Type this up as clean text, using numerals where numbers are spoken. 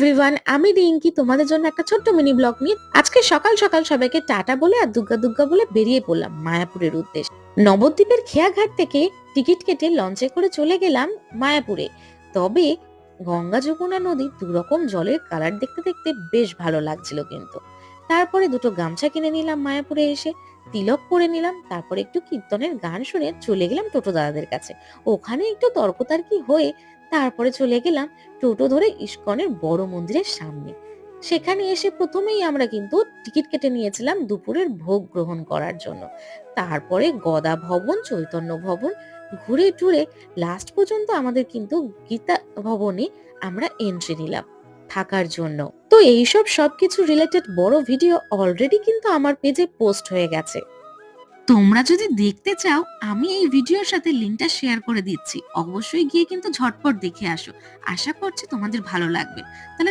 Everyone, আমি রিঙ্কি তোমাদের জন্য একটা ছোট্ট মিনি ব্লগ নিয়ে আজকে সকাল সকাল সবাইকে টাটা বলে আর দুগ্গা দুগ্গা বলে বেরিয়ে পড়লাম মায়াপুরের উদ্দেশ্যে। নবদ্বীপের খেয়াঘাট থেকে টিকিট কেটে লঞ্চে করে চলে গেলাম মায়াপুরে। তবে গঙ্গা যমুনা নদীর দুরকম জলের কালার দেখতে দেখতে বেশ ভালো লাগছিল কিন্তু। তারপরে দুটো গামছা কিনে নিলাম মায়াপুরে এসে, তিলক পরে নিলাম, তারপরে একটু কীর্তনের গান শুনে চলে গেলাম টোটো দাদাদের কাছে। ওখানে একটু তর্কতার্কি হয়ে তারপরে চলে গেলাম টোটো ধরে ইস্কনের বড় মন্দিরের সামনে। সেখানে এসে প্রথমেই আমরা কিন্তু টিকিট কেটে নিয়েছিলাম দুপুরের ভোগ গ্রহণ করার জন্য। তারপরে গদা ভবন, চৈতন্য ভবন ঘুরে টুরে লাস্ট পর্যন্ত আমাদের কিন্তু গীতা ভবনে আমরা এন্ট্রি নিলাম থাকার জন্য। তো এইসব সবকিছু রিলেটেড বড় ভিডিও অলরেডি কিন্তু আমার পেজে পোস্ট হয়ে গেছে। তোমরা যদি দেখতে চাও আমি এই ভিডিওর সাথে লিংকটা শেয়ার করে দিচ্ছি, অবশ্যই গিয়ে কিন্তু ঝটপট দেখে আসো। আশা করছি তোমাদের ভালো লাগবে। তাহলে